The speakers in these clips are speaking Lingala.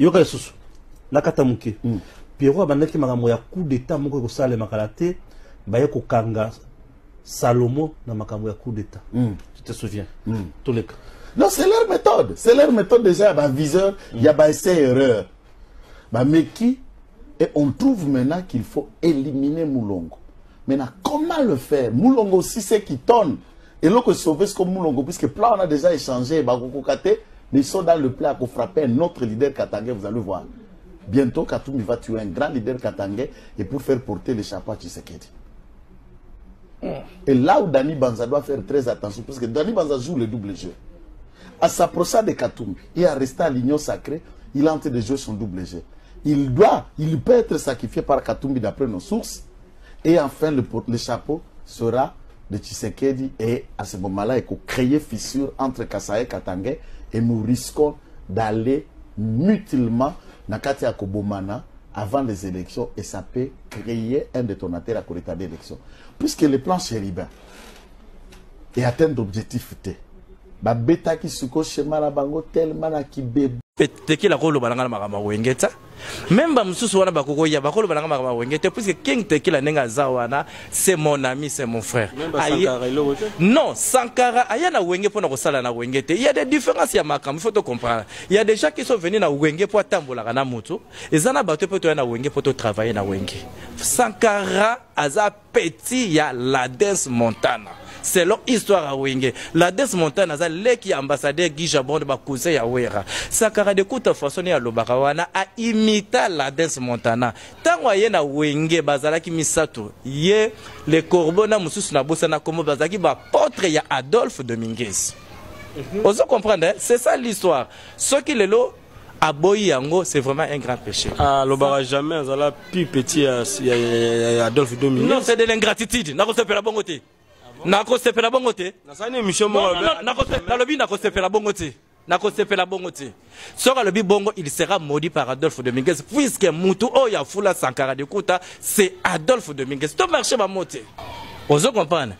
yoka susu la katamuke Pierrot bandaki makambo ya coup d'état moko ko sale makalate baye ko kanga Salomo na makambo ya coup d'état. Tu te souviens? Tous les cas. Non, c'est leur méthode. C'est leur méthode déjà, bah viseur, il y a bah essai erreur. Bah mais qui et on trouve maintenant qu'il faut éliminer Moulongo. Maintenant, comment le faire? Moulongo aussi c'est qui tonne. Et l'autre sauver ce comme Moulongo puisque plan on a déjà échangé bah Kokokate, mais ils sont dans le plat pour frapper un autre leader katangais, vous allez voir. Bientôt Katoumi va tuer un grand leader katangais et pour faire porter le chapeau à Tshisekedi. Et là où Dani Banza doit faire très attention, parce que Dani Banza joue le double jeu. À s'approcher de Katumbi, il est resté à l'union sacrée, il est en train de jouer son double jeu. Il peut être sacrifié par Katumbi d'après nos sources. Et enfin, le chapeau sera de Tshisekedi. Et à ce moment-là, il faut créer fissure entre Kasaï et Katangé. Et nous risquons d'aller mutilement dans Katia Kobomana avant les élections. Et ça peut créer un détonateur à l'état d'élection. Puisque le plan chérubin est atteint d'objectifs T. Beta qui se coche malabango tellement à qui bébé. Teki la kolo balanga makama wengeta même ba mususu wana bakoko ya bakolo balanga makama wengeta puisque king teki la nenga zawana c'est mon ami, c'est mon frère. Non, Sankara ayana wenge pona ko sala na wengete. Il y a des différences ya makam, il faut te comprendre. Il y a des gens qui sont venus na wenge pour tambola na mutu ezana bato poto na wenge pour travailler na wenge. Sankara aza petit ya la dance Montana. C'est leur histoire à Wenge. La Des Montana, c'est l'équipe ambassadeur Guy Jabon de Bakouze ya Wera. Sakara de Kouta façonné à Lobarawana a imité la Des Montana. Tant que na Wenge bazala ki misato, ye le corbeau na musus na bossa na komo bazaki ba portrait ya Adolphe Dominguez. Vous comprenez? C'est ça l'histoire. Ce qui le lot à Boyango, c'est vraiment un grand péché. Ah, l'obara jamais, azala plus petit Adolphe Dominguez. Non, c'est de l'ingratitude. N'a pas fait la bonne côté. Nako sepela bongote. Nako sepela bongote. Nako sepela bongote. Sora le bongo, il sera maudit par Adolphe Dominguez puisque Moutou Oya Fula Sankara de Kouta, c'est Adolphe Dominguez. Tout marché va monter. Vous comprenez?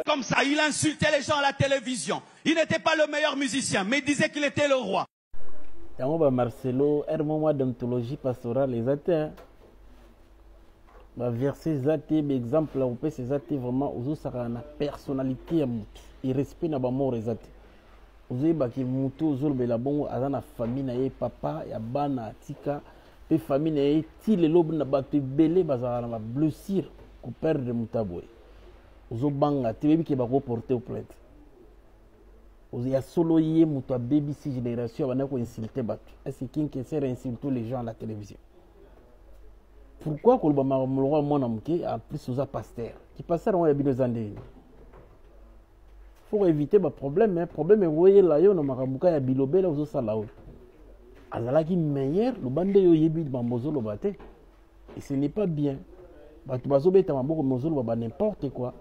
Comme ça, il insultait les gens à la télévision. Il n'était pas le meilleur musicien, mais il disait qu'il était le roi. Marcelo, un moment d'anthologie pastorale, les athées. Verset zati, exemple, on peut ces athées vraiment aux autres, ça a une personnalité, et respect na ba mort les athées. Aux autres, bah qui mutu, aux autres, la bonne, à la famille, na papa, ya bana, tika, et famille, na ti le lobe na ba te belé, bah ça a blessure, qu'on perd de mutaboué. Aux autres banga, tu veux qui va reporter au plainte. Il y a solo yé mutu baby si génération, on a quoi insulter battu. Est-ce qu'il qui sert à insulter les gens à la télévision? Pourquoi qu'on va m'envoyer mon homme qui en plus aux pasteur qui pasteur on a bien des années. Faut éviter le problème, hein. Problème est voyez là yo na makamuka ya bilobe là aux salao. Azala qui meilleur le bande yo yebi bambozo lo baté. Et ce n'est pas bien. Ba tu bazo beta maboko mozo lo ba n'importe quoi.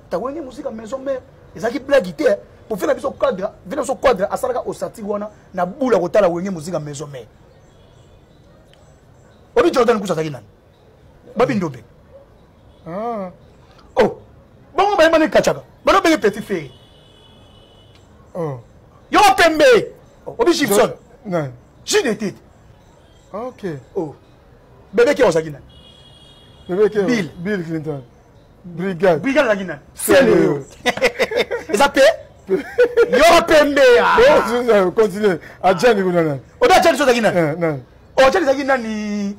Ta wenge musique à maison mère, ezaki blague té pour faire biso cadre, venir so cadre asalaka osati wana na bula kotala wenge musique à maison mère. Obi Jordan kusa taki nani? Babi Ndobe. Ah. Oh. Bongo ba mane kachaka. Bono be petit fée. Oh. Yo Pembe. Obi Gibson. Non. Ginetit. OK. Oh. Bébé qui osaki nani? Bébé qui Bill Clinton. Brigade la nani? C'est le. Et ça paie? Yo Pembe. Bon, continue. Adjani kunana. Oda Adjani so taki nani? Non. Oh, Adjani taki nani?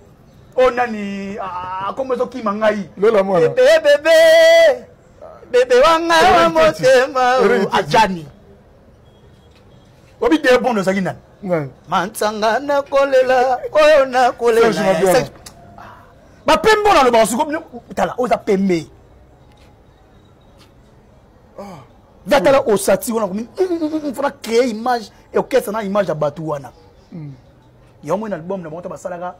Oh nani comme ça qui mangai lola mwana bébé wanga wa motema Adjani obi de bon no sakina mansanga na kolela oyo na kolela ba pembo na le bansu comme tala oza pembe Vatala osati wana komi fona créer image et orchestre na image ya batu wana. Ya mo na album na bonta basalaka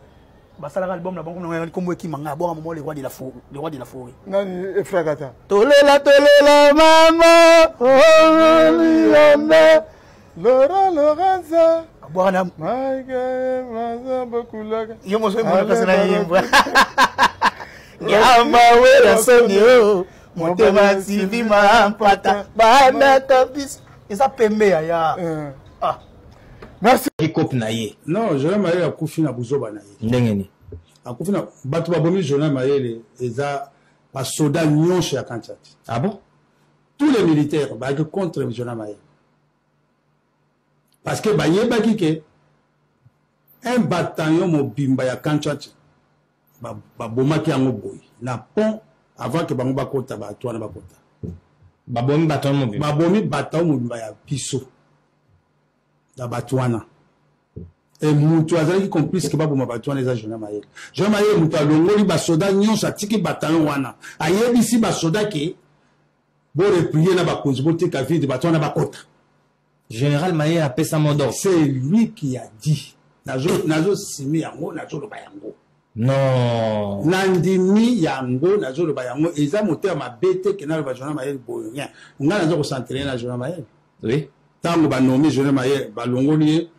album na bango na kombo ekimanga bon moment le roi de la forêt. Nani Efragata. Tolela mama oh liona Lorenza. Bwana Maïga maza bakulaga. Yo mo so mo kasana yimba. Yama wera sonio. Motema TV mampata bana kabisa. Eza pembe ya. Ah. Merci. Hip-hop na ye. Non, Jonas Mayele a koufi na buzoba na ye. Ndengeni. A koufi na batu babomi Jonas Mayele eza ba soda nyonche ya Kanchati. Ah bon? Tous les militaires ba contre Jonas Mayele. Parce que ba yeba kike un bataillon mobimba ya Kanchati ba bomaki yango boy. Na pont avant que bango bakota ba toana bakota. Babomi bataillon mobimba. Babomi bataillon mobimba ya Piso. Da Batouana. Et Moutou Azali complice que Babou Batouana les Jonas Mayele. Jonas Mayele Moutou Alongoli basoda nyon sa tiki bataillon wana. Aye bisi basoda ki bo replier na ba konzibote ka vie de Batouana bakota. Général Mayele a pesa modo. C'est lui qui a dit. Nazo simi yango nazo lo bayango. Non. Nandimi yango nazo lo bayango eza moteur ma bete ke na lo Jonas Mayele boyo rien. Nga nazo ko s'entraîner na Jonas Mayele. Oui. Tango ba nommé Jonas Mayele ba longoli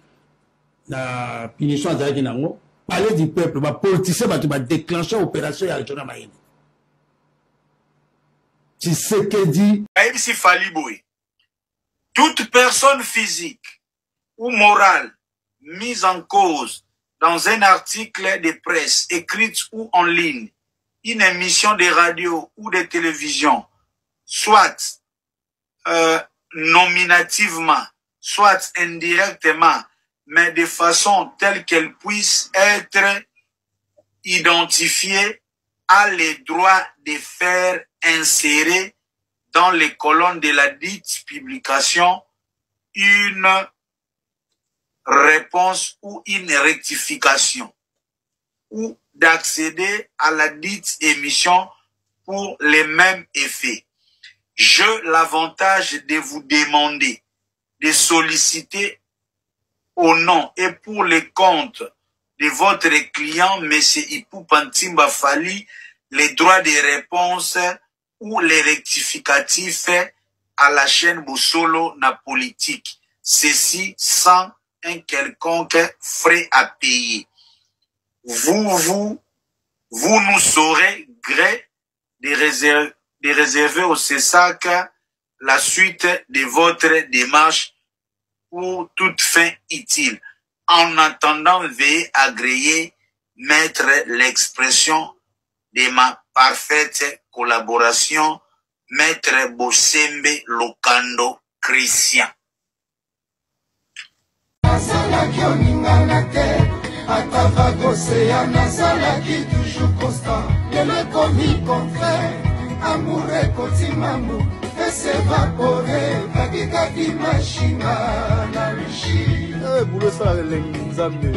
na punition azaki nango palais du peuple ba politicien ba déclencher opération ya Jonas Mayele. Tu sais que dit ABC Faliboy. Toute personne physique ou morale mise en cause dans un article de presse écrite ou en ligne, une émission de radio ou de télévision, soit nominativement, soit indirectement, mais de façon telle qu'elle puisse être identifiée, a le droit de faire insérer dans les colonnes de la dite publication une réponse ou une rectification, ou d'accéder à la dite émission pour les mêmes effets. J'ai l'avantage de vous demander de solliciter au nom et pour les comptes de votre client, M. Ipou Pantimba Fali, les droits de réponse ou les rectificatifs à la chaîne Boussolo na politique. Ceci sans un quelconque frais à payer. Vous nous saurez gré de réserver au CESAC la suite de votre démarche pour toute fin utile. En attendant, veuillez agréer, mettre l'expression de ma parfaite collaboration, Maître Bossembe Lokando Christian. Amoureux kotimamu s'évaporer kakikaki machina na rishi boulot ça l'enzambe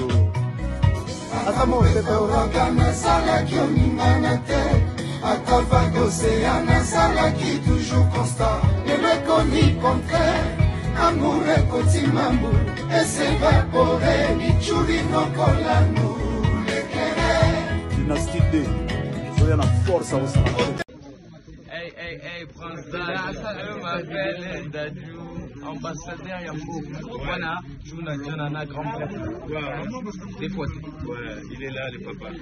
atamo orogana sala kioningana te atava océana sala qui toujours constant et le commis contraire amoureux kotimamu s'évaporer michuri nokolanu le querer dynastie D soya na force au sana. Hey, Prince Dada, m'appelle Dadju, ambassadeur Yambo. Voilà, Juna, grand-père. Des photos. Ouais, il est là, le papa.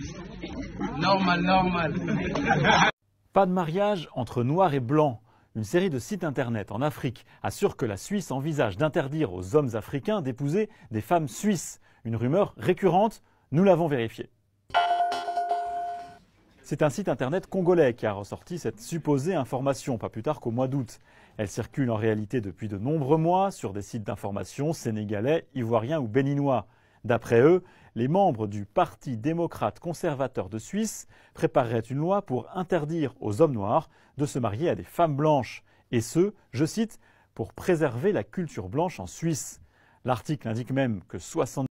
Normal. Pas de mariage entre noir et blanc. Une série de sites internet en Afrique assure que la Suisse envisage d'interdire aux hommes africains d'épouser des femmes suisses. Une rumeur récurrente, nous l'avons vérifiée. C'est un site internet congolais qui a ressorti cette supposée information, pas plus tard qu'au mois d'août. Elle circule en réalité depuis de nombreux mois sur des sites d'information sénégalais, ivoiriens ou béninois. D'après eux, les membres du Parti démocrate conservateur de Suisse prépareraient une loi pour interdire aux hommes noirs de se marier à des femmes blanches. Et ce, je cite, pour préserver la culture blanche en Suisse. L'article indique même que 70